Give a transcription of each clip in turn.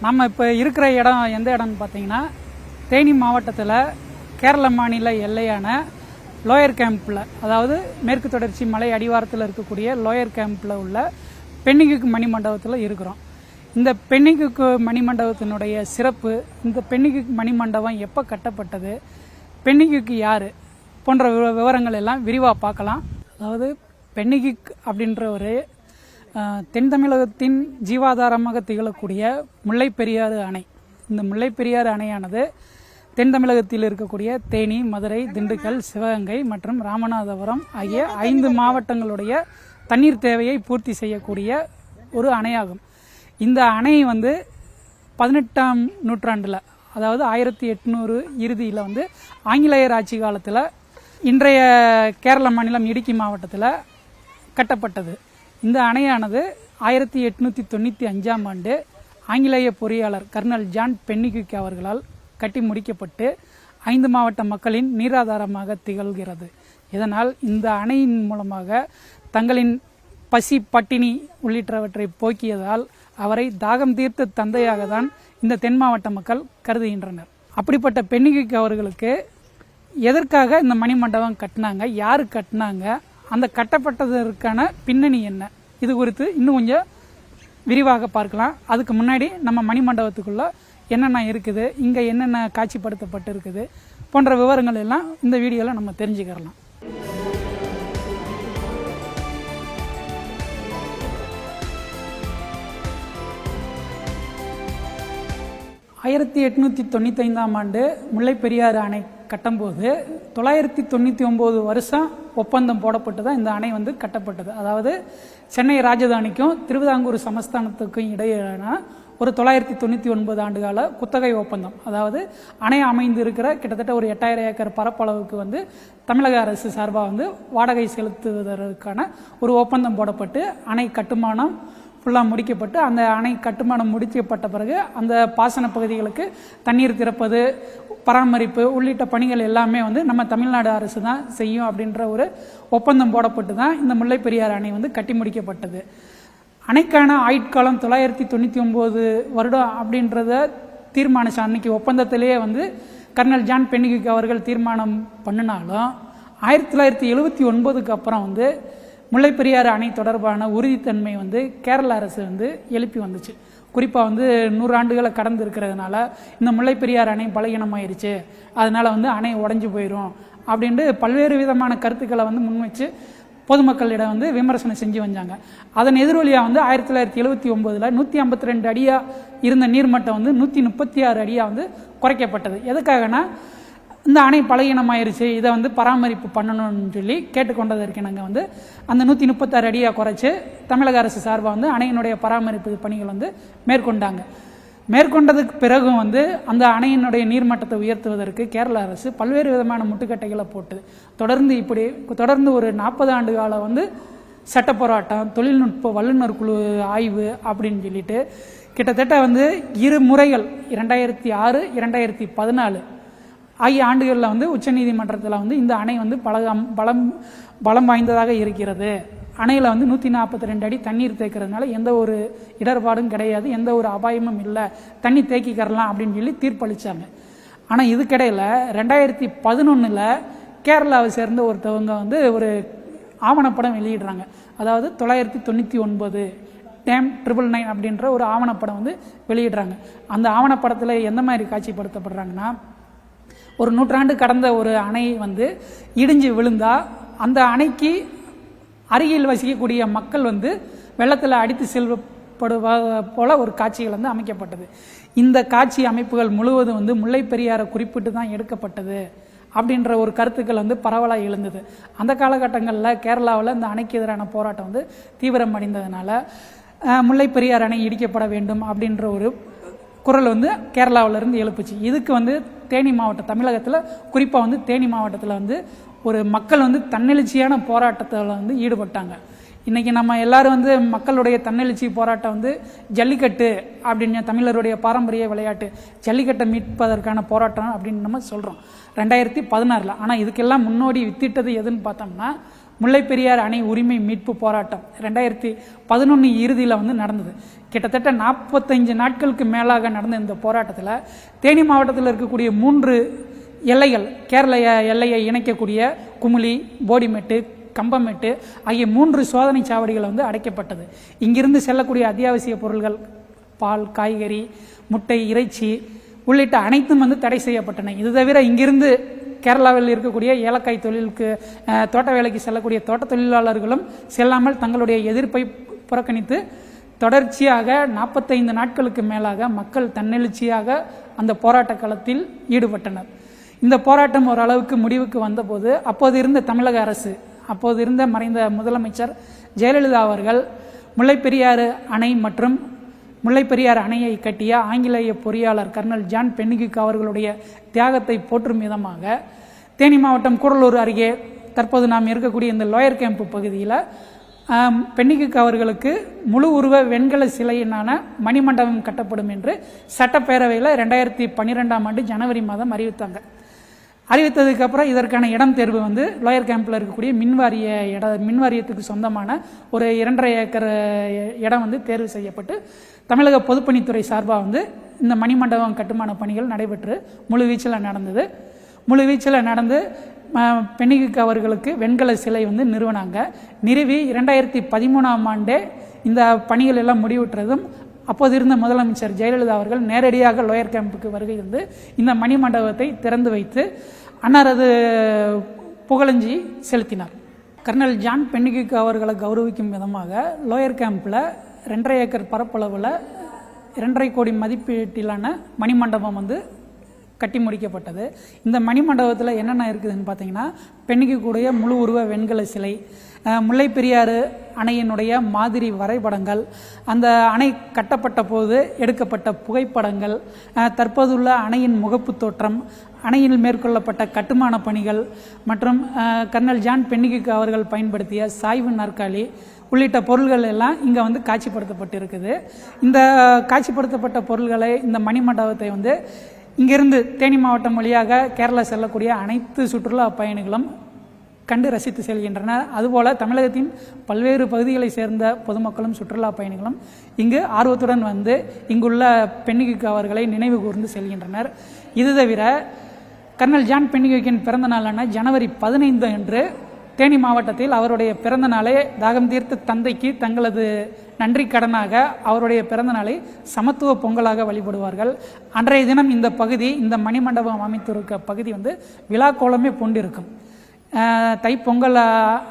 நம்ம இப்போ இருக்கிற இடம் எந்த இடம்னு பார்த்தீங்கன்னா தேனி மாவட்டத்தில் கேரள மாநில எல்லையான லோயர் கேம்பில், அதாவது மேற்கு தொடர்ச்சி மலை அடிவாரத்தில் இருக்கக்கூடிய லோயர் கேம்பில் உள்ள பெண்ணிகுக்கு மணிமண்டபத்தில் இருக்கிறோம். இந்த பெண்ணிகுக்கு மணிமண்டபத்தினுடைய சிறப்பு, இந்த பெண்ணிகுக்கு மணிமண்டபம் எப்போ கட்டப்பட்டது, பெண்ணிகுக்கு யார் போன்ற விவரங்கள் எல்லாம் விரிவாக பார்க்கலாம். அதாவது பெண்ணிகுக் அப்படின்ற ஒரு தென் தமிழகத்தின் ஜீவாதாரமாக திகழக்கூடிய முல்லைப்பெரியாறு அணை. இந்த முல்லைப்பெரியாறு அணையானது தென் தமிழகத்தில் இருக்கக்கூடிய தேனி, மதுரை, திண்டுக்கல், சிவகங்கை மற்றும் ராமநாதபுரம் ஆகிய 5 மாவட்டங்களுடைய தண்ணீர் தேவையை பூர்த்தி செய்யக்கூடிய ஒரு அணையாகும். இந்த அணை 18ஆம் நூற்றாண்டில், அதாவது 1800 இறுதியில் ஆங்கிலேயர் ஆட்சி காலத்தில் இன்றைய கேரள மாநிலம் இடுக்கி மாவட்டத்தில் கட்டப்பட்டது. இந்த அணையானது 1895ஆம் ஆண்டு ஆங்கிலேய பொறியாளர் கர்னல் ஜான் பென்னிகுக் அவர்களால் கட்டி முடிக்கப்பட்டு 5 மாவட்ட மக்களின் நீராதாரமாக திகழ்கிறது. இதனால் இந்த அணையின் மூலமாக தங்களின் பசி, பட்டினி உள்ளிட்டவற்றை போக்கியதால் அவரை தாகம் தீர்த்த தந்தையாக தான் இந்த தென் மாவட்ட மக்கள் கருதுகின்றனர். அப்படிப்பட்ட பென்னிகுக் அவர்களுக்கு எதற்காக இந்த மணிமண்டபம் கட்டினாங்க, யாரு கட்டினாங்க, அந்த கட்டப்பட்டதற்கான பின்னணி என்ன, இது குறித்து இன்னும் கொஞ்சம் விரிவாக பார்க்கலாம். அதுக்கு முன்னாடி நம்ம மணிமண்டபத்துக்குள்ள என்னென்ன இருக்குது, இங்கே என்னென்ன காட்சிப்படுத்தப்பட்டு இருக்குது போன்ற விவரங்கள் எல்லாம் இந்த வீடியோவில் நம்ம தெரிஞ்சுக்கலாம். ஆயிரத்தி 1895ஆம் ஆண்டு முல்லைப்பெரியாறு அணை கட்டும்போது 999 வருஷம் ஒப்பந்தம் போடப்பட்டு தான் இந்த அணை கட்டப்பட்டது. அதாவது சென்னை ராஜதானிக்கும் திருவிதாங்கூர் சமஸ்தானத்துக்கும் இடையிலான ஒரு 999 ஆண்டுகால குத்தகை ஒப்பந்தம். அதாவது அணை அமைந்து இருக்கிற கிட்டத்தட்ட ஒரு 8000 ஏக்கர் பரப்பளவுக்கு தமிழக அரசு சார்பாக வாடகை செலுத்துவதற்கான ஒரு ஒப்பந்தம் போடப்பட்டு அணை கட்டுமானம் ஃபுல்லாக முடிக்கப்பட்டு, அந்த அணை கட்டுமானம் முடிக்கப்பட்ட பிறகு அந்த பாசன பகுதிகளுக்கு தண்ணீர் திறப்பது, பராமரிப்பு உள்ளிட்ட பணிகள் எல்லாமே நம்ம தமிழ்நாடு அரசு தான் செய்யும் அப்படின்ற ஒரு ஒப்பந்தம் போடப்பட்டு தான் இந்த முல்லைப்பெரியாறு அணை கட்டி முடிக்கப்பட்டது. அணைக்கான ஆயுட்காலம் 999 வருடம் அப்படின்றத தீர்மானிச்ச அன்னைக்கு ஒப்பந்தத்திலேயே கர்னல் ஜான் பென்னிகுக் அவர்கள் தீர்மானம் பண்ணினாலும் 1979க்கு அப்புறம் முல்லைப்பெரியாறு அணை தொடர்பான உறுதித்தன்மை கேரள அரசு எழுப்பி வந்துச்சு. குறிப்பாக 100 ஆண்டுகளை கடந்து இருக்கிறதுனால இந்த முல்லைப்பெரியாறு அணை பலகீனமாயிருச்சு, அதனால அணை உடைஞ்சு போயிடும் அப்படின்ட்டு பல்வேறு விதமான கருத்துக்களை முன்வச்சு பொதுமக்களிடம் விமர்சனம் செஞ்சு வந்தாங்க. அதன் எதிரொலியாக 1979ல் 152 அடியா இருந்த நீர்மட்டம் 136 அடியா குறைக்கப்பட்டது. எதுக்காகனா இந்த அணை பலகீனமாயிருச்சு, இதை பராமரிப்பு பண்ணணும்னு சொல்லி கேட்டுக்கொண்டதற்கு நாங்கள் அந்த 136 அடியா குறைச்சு தமிழக அரசு சார்பாக அணையினுடைய பராமரிப்பு பணிகள் மேற்கொண்டாங்க. மேற்கொண்டதுக்கு பிறகும் அந்த அணையினுடைய நீர்மட்டத்தை உயர்த்துவதற்கு கேரள அரசு பல்வேறு விதமான முட்டுக்கட்டைகளை போட்டுது. தொடர்ந்து ஒரு 40 ஆண்டு காலம் சட்ட போராட்டம், தொழில்நுட்ப வல்லுநர் குழு ஆய்வு அப்படின்னு சொல்லிட்டு கிட்டத்தட்ட 2 முறைகள் 2006, 2014 ஆகிய ஆண்டுகளில் உச்சநீதிமன்றத்தில் இந்த அணை பலம் வாய்ந்ததாக இருக்கிறது, அணையில் 142 அடி தண்ணீர் தேக்கிறதுனால எந்த ஒரு இடர்பாடும் கிடையாது, எந்த ஒரு அபாயமும் இல்லை, தண்ணி தேக்கிக்கிறலாம் அப்படின்னு சொல்லி தீர்ப்பளித்தாங்க. ஆனால் இதுக்கிடையில் 2011ல் கேரளாவை சேர்ந்த ஒருத்தவங்க ஒரு ஆவணப்படம் வெளியிடுறாங்க. அதாவது 999 டேம் 999 அப்படின்ற ஒரு ஆவணப்படம் வெளியிடுறாங்க. அந்த ஆவணப்படத்தில் எந்த மாதிரி காட்சிப்படுத்தப்படுறாங்கன்னா, ஒரு நூற்றாண்டு கடந்த ஒரு அணை இடிஞ்சு விழுந்தா அந்த அணைக்கு அருகில் வசிக்கக்கூடிய மக்கள் வெள்ளத்தில் அடித்து செல்வப்படுவ போல ஒரு காட்சிகள் அமைக்கப்பட்டது. இந்த காட்சி அமைப்புகள் முழுவதும் முல்லைப்பெரியாரை குறிப்பிட்டு தான் எடுக்கப்பட்டது அப்படின்ற ஒரு கருத்துக்கள் பரவலாக எழுந்தது. அந்த காலகட்டங்களில் கேரளாவில் இந்த அணைக்கு எதிரான போராட்டம் தீவிரம் அடைந்ததுனால முல்லைப்பெரியார் அணை இடிக்கப்பட வேண்டும் அப்படின்ற ஒரு குரல் கேரளாவிலிருந்து எழுப்புச்சு. இதுக்கு தேனி மாவட்டம், தமிழகத்தில் குறிப்பாக தேனி மாவட்டத்தில் ஒரு மக்கள் தன்னெழுச்சியான போராட்டத்தில் ஈடுபட்டாங்க. இன்றைக்கி நம்ம எல்லாரும் மக்களுடைய தன்னெழுச்சி போராட்டம் ஜல்லிக்கட்டு அப்படின்னு, தமிழருடைய பாரம்பரிய விளையாட்டு ஜல்லிக்கட்டை மீட்பதற்கான போராட்டம் அப்படின்னு நம்ம சொல்கிறோம் 2016. ஆனால் இதுக்கெல்லாம் முன்னோடி வித்திட்டது எதுன்னு பார்த்தோம்னா முல்லை பெரியாறு அணை உரிமை மீட்பு போராட்டம் 2011 இறுதியில் வந்து நடந்தது. கிட்டத்தட்ட 45 நாட்களுக்கு மேலாக நடந்த இந்த போராட்டத்தில் தேனி மாவட்டத்தில் இருக்கக்கூடிய 3 எல்லைகள், கேரள எல்லையை இணைக்கக்கூடிய குமுளி, போடிமெட்டு, கம்பமெட்டு ஆகிய 3 சோதனை சாவடிகள் வந்து அடைக்கப்பட்டது. இங்கிருந்து செல்லக்கூடிய அத்தியாவசிய பொருள்கள், பால், காய்கறி, முட்டை, இறைச்சி உள்ளிட்ட அனைத்தும் வந்து தடை செய்யப்பட்டன. இது தவிர இங்கிருந்து கேரளாவில் இருக்கக்கூடிய ஏலக்காய் தொழிலுக்கு, தோட்ட வேலைக்கு செல்லக்கூடிய தோட்ட தொழிலாளர்களும் செல்லாமல் தங்களுடைய எதிர்ப்பை புறக்கணித்து தொடர்ச்சியாக 45 நாட்களுக்கு மேலாக மக்கள் தன்னெழுச்சியாக அந்த போராட்ட களத்தில் ஈடுபட்டனர். இந்த போராட்டம் ஓரளவுக்கு முடிவுக்கு வந்தபோது அப்போது இருந்த தமிழக அரசு, அப்போது இருந்த மறைந்த முதலமைச்சர் ஜெயலலிதா அவர்கள் முல்லைப்பெரியாறு அணை மற்றும் முல்லைப்பெரியாறு அணையை கட்டிய ஆங்கிலேய பொறியாளர் கர்னல் ஜான் பென்னிக்விக் அவர்களுடைய தியாகத்தை போற்றும் விதமாக தேனி மாவட்டம் கூடலூர் அருகே தற்போது நாம் இருக்கக்கூடிய இந்த லோயர் கேம்ப் பகுதியில் பென்னிக்விக் அவர்களுக்கு முழு உருவ வெண்கல சிலையினான மணிமண்டபம் கட்டப்படும் என்று சட்டப்பேரவையில் 2012ஆம் ஆண்டு ஜனவரி மாதம் அறிவித்தாங்க. அறிவித்ததுக்கு அப்புறம் இதற்கான இடம் தேர்வு வந்து லோயர் கேம்பில் இருக்கக்கூடிய மின்வாரியத்துக்கு சொந்தமான ஒரு 2.5 ஏக்கர் இடம் வந்து தேர்வு செய்யப்பட்டு தமிழக பொதுப்பணித்துறை சார்பாக வந்து இந்த மணிமண்டபம் கட்டுமான பணிகள் நடைபெற்று முழுவீச்சில் நடந்தது. முழுவீச்சில் நடந்து பென்னிக்விக் அவர்களுக்கு வெண்கல சிலை வந்து நிறுவனாங்க. நிறுவி 2013ஆம் ஆண்டே இந்த பணிகள் எல்லாம் முடிவுற்றதும் அப்போது இருந்த முதலமைச்சர் ஜெயலலிதா அவர்கள் நேரடியாக லோயர் கேம்புக்கு வருகை இருந்து இந்த மணிமண்டபத்தை திறந்து வைத்து அன்னாரது புகழஞ்சி செலுத்தினார். கர்னல் ஜான் பென்னிக்விக் அவர்களை கௌரவிக்கும் விதமாக லோயர் கேம்பில் 2.5 ஏக்கர் பரப்பளவில் 2.5 கோடி மதிப்பீட்டிலான மணிமண்டபம் வந்து கட்டி முடிக்கப்பட்டது. இந்த மணிமண்டபத்தில் என்னென்ன இருக்குதுன்னு பார்த்தீங்கன்னா, பென்னிக்விக்குடைய முழு உருவ வெண்கல சிலை, முல்லைப்பெரியாறு அணையினுடைய மாதிரி வரைபடங்கள், அந்த அணை கட்டப்பட்ட போது எடுக்கப்பட்ட புகைப்படங்கள், தற்போதுள்ள அணையின் முகப்பு தோற்றம், அணையில் மேற்கொள்ளப்பட்ட கட்டுமான பணிகள் மற்றும் கர்னல் ஜான் பென்னிக்விக் அவர்கள் பயன்படுத்திய சாய்வு நாற்காலி உள்ளிட்ட பொருள்கள் எல்லாம் இங்கே வந்து காட்சிப்படுத்தப்பட்டிருக்குது. இந்த காட்சிப்படுத்தப்பட்ட பொருள்களை, இந்த மணிமண்டபத்தை வந்து இங்கிருந்து தேனி மாவட்டம் வழியாக கேரளா செல்லக்கூடிய அனைத்து சுற்றுலா பயணிகளும் கண்டு ரசித்து செல்கின்றனர். அதுபோல தமிழகத்தின் பல்வேறு பகுதிகளை சேர்ந்த பொதுமக்களும் சுற்றுலா பயணிகளும் இங்கு ஆர்வத்துடன் வந்து இங்குள்ள பென்னிக்விக் அவர்களை நினைவு கூர்ந்து செல்கின்றனர். இது தவிர கர்னல் ஜான் பென்னிக்விக்கின் பிறந்த நாளான ஜனவரி 15 அன்று தேனி மாவட்டத்தில் அவருடைய பிறந்த நாளை தாகம் தீர்த்த தந்தைக்கு தங்களது நன்றி கடனாக அவருடைய பிறந்த நாளை சமத்துவ பொங்கலாக வழிபடுவார்கள். அன்றைய தினம் இந்த பகுதி, இந்த மணிமண்டபம் அமைத்திருக்க பகுதி வந்து விழா கோலமே பூண்டிருக்கும். தைப்பொங்கல்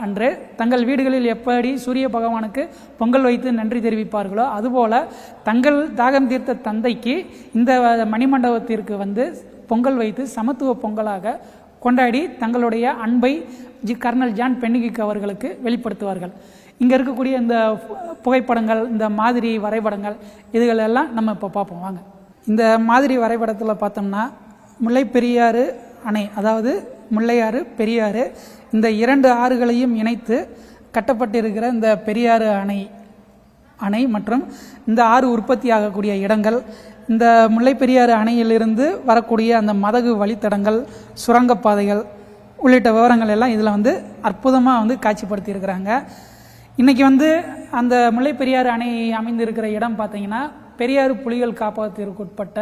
அன்று தங்கள் வீடுகளில் எப்படி சூரிய பகவானுக்கு பொங்கல் வைத்து நன்றி தெரிவிப்பார்களோ அதுபோல தங்கள் தாகம் தீர்த்த தந்தைக்கு இந்த மணிமண்டபத்திற்கு வந்து பொங்கல் வைத்து சமத்துவ பொங்கலாக கொண்டாடி தங்களுடைய அன்பை கர்னல் ஜான் பென்னிக்விக் அவர்களுக்கு வெளிப்படுத்துவார்கள். இங்கே இருக்கக்கூடிய இந்த புகைப்படங்கள், இந்த மாதிரி வரைபடங்கள், இதுகளெல்லாம் நம்ம இப்போ பார்ப்போம் வாங்க. இந்த மாதிரி வரைபடத்தில் பார்த்தோம்னா முல்லைப்பெரியாறு அணை, அதாவது முல்லையாறு, பெரியாறு, இந்த 2 ஆறுகளையும் இணைத்து கட்டப்பட்டிருக்கிற இந்த பெரியாறு அணை மற்றும் இந்த ஆறு உற்பத்தி ஆகக்கூடிய இடங்கள், இந்த முல்லைப்பெரியாறு அணையிலிருந்து வரக்கூடிய அந்த மதகு வழித்தடங்கள், சுரங்கப்பாதைகள் உள்ளிட்ட விவரங்கள் எல்லாம் இதில் வந்து அற்புதமாக வந்து காட்சிப்படுத்தியிருக்கிறாங்க. இன்றைக்கி வந்து அந்த முல்லைப்பெரியாறு அணை அமைந்திருக்கிற இடம் பார்த்திங்கன்னா பெரியாறு புலிகள் காப்பகத்திற்கு உட்பட்ட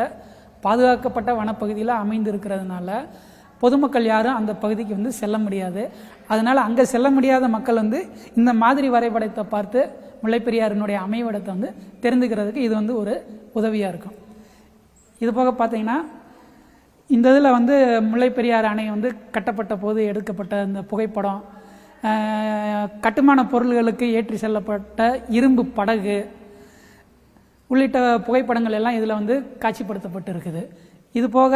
பாதுகாக்கப்பட்ட வனப்பகுதியில் அமைந்திருக்கிறதுனால பொதுமக்கள் யாரும் அந்த பகுதிக்கு வந்து செல்ல முடியாது. அதனால் அங்கே செல்ல முடியாத மக்கள் வந்து இந்த மாதிரி வரைபடத்தை பார்த்து முல்லைப்பெரியாறினுடைய அமைவிடத்தை வந்து தெரிந்துக்கிறதுக்கு இது வந்து ஒரு உதவியாக இருக்கும். இது போக பார்த்தீங்கன்னா இந்த இதில் வந்து முல்லைப்பெரியாறு அணை வந்து கட்டப்பட்ட போது எடுக்கப்பட்ட இந்த புகைப்படம், கட்டுமான பொருள்களுக்கு ஏற்றி செல்லப்பட்ட இரும்பு படகு உள்ளிட்ட புகைப்படங்கள் எல்லாம் இதில் வந்து காட்சிப்படுத்தப்பட்டு இருக்குது. இது போக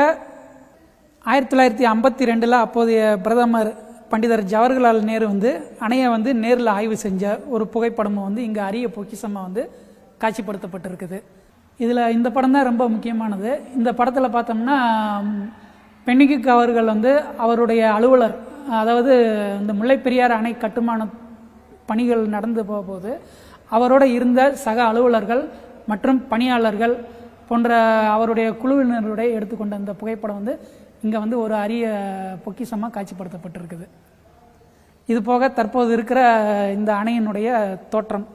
1952 அப்போதைய பிரதமர் பண்டிதர் ஜவஹர்லால் நேரு வந்து அணையை வந்து நேரில் ஆய்வு செஞ்ச ஒரு புகைப்படமும் வந்து இங்கே அரிய பொக்கிஷமாக வந்து காட்சிப்படுத்தப்பட்டிருக்குது. இதில் இந்த படம் தான் ரொம்ப முக்கியமானது. இந்த படத்தில் பார்த்தோம்னா பென்னிக்விக் அவர்கள் வந்து அவருடைய அலுவலர், அதாவது இந்த முல்லைப்பெரியாறு அணை கட்டுமான பணிகள் நடந்து போகும்போது அவரோட இருந்த சக அலுவலர்கள் மற்றும் பணியாளர்கள் போன்ற அவருடைய குழுவினருடைய எடுத்துக்கொண்ட இந்த புகைப்படம் வந்து இங்கே வந்து ஒரு அரிய பொக்கிஷமாக காட்சிப்படுத்தப்பட்டிருக்குது. இது போக தற்போது இருக்கிற இந்த அணையினுடைய தோற்றம்.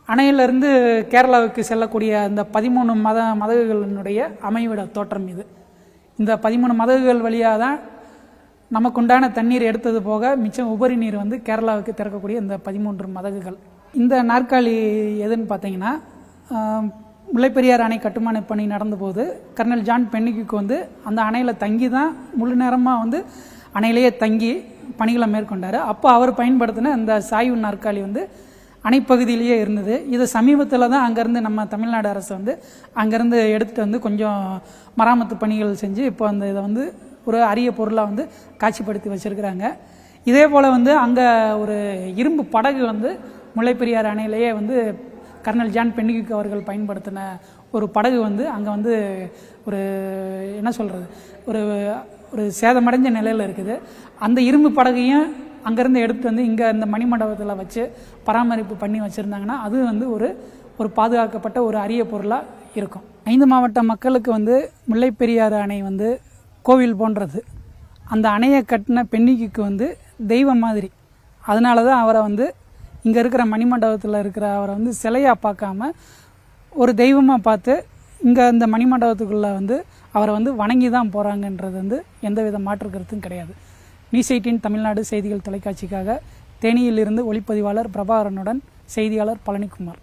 அணையிலிருந்து கேரளாவுக்கு செல்லக்கூடிய இந்த 13 மதகுகளினுடைய அமைவிட தோற்றம் இது. இந்த 13 மதகுகள் வழியாக தான் நமக்குண்டான தண்ணீர் எடுத்தது போக மிச்சம் உபரி நீர் வந்து கேரளாவுக்கு திறக்கக்கூடிய இந்த 13 மதகுகள். இந்த நாற்காலி எதுன்னு பார்த்தீங்கன்னா, முல்லைப்பெரியாறு அணை கட்டுமான பணி நடந்தபோது கர்னல் ஜான் பென்னிக்விக் வந்து அந்த அணையில் தங்கி தான் முழு நேரமாக வந்து அணையிலேயே தங்கி பணிகளை மேற்கொண்டார். அப்போ அவர் பயன்படுத்தின இந்த சாய்வு நாற்காலி வந்து அணைப்பகுதியிலேயே இருந்தது. இது சமீபத்தில் தான் அங்கேருந்து நம்ம தமிழ்நாடு அரசு வந்து அங்கேருந்து எடுத்துகிட்டு வந்து கொஞ்சம் மராமத்து பணிகள் செஞ்சு இப்போ அந்த இதை வந்து ஒரு அரிய பொருளாக வந்து காட்சிப்படுத்தி வச்சுருக்கிறாங்க. இதே போல் வந்து அங்கே ஒரு இரும்பு படகு வந்து முல்லைப்பெரியாறு அணையிலேயே வந்து கர்னல் ஜான் பென்னிக்விக் அவர்கள் பயன்படுத்தின ஒரு படகு வந்து அங்கே வந்து ஒரு என்ன சொல்கிறது ஒரு சேதமடைஞ்ச நிலையில் இருக்குது. அந்த இரும்பு படகையும் அங்கேருந்து எடுத்துகிட்டு வந்து இங்கே இந்த மணிமண்டபத்தில் வச்சு பராமரிப்பு பண்ணி வச்சுருந்தாங்கன்னா அது வந்து ஒரு பாதுகாக்கப்பட்ட ஒரு அரிய பொருளாக இருக்கும். 5 மாவட்ட மக்களுக்கு வந்து முல்லைப்பெரியாறு அணை வந்து கோவில் போன்றது. அந்த அணையை கட்டின பென்னிக்விக் வந்து தெய்வம் மாதிரி. அதனால தான் அவரை வந்து இங்கே இருக்கிற மணிமண்டபத்தில் இருக்கிற அவரை வந்து சிலையாக பார்க்காம ஒரு தெய்வமாக பார்த்து இங்கே இந்த மணிமண்டபத்துக்குள்ளே வந்து அவரை வந்து வணங்கி தான் போகிறாங்கன்றது வந்து எந்தவித மாற்று கருத்தும் கிடையாது. நியூஸ் 18 தமிழ்நாடு செய்திகள் தொலைக்காட்சிக்காக தேனியிலிருந்து ஒளிப்பதிவாளர் பிரபாகரனுடன் செய்தியாளர் பழனிக்குமார்.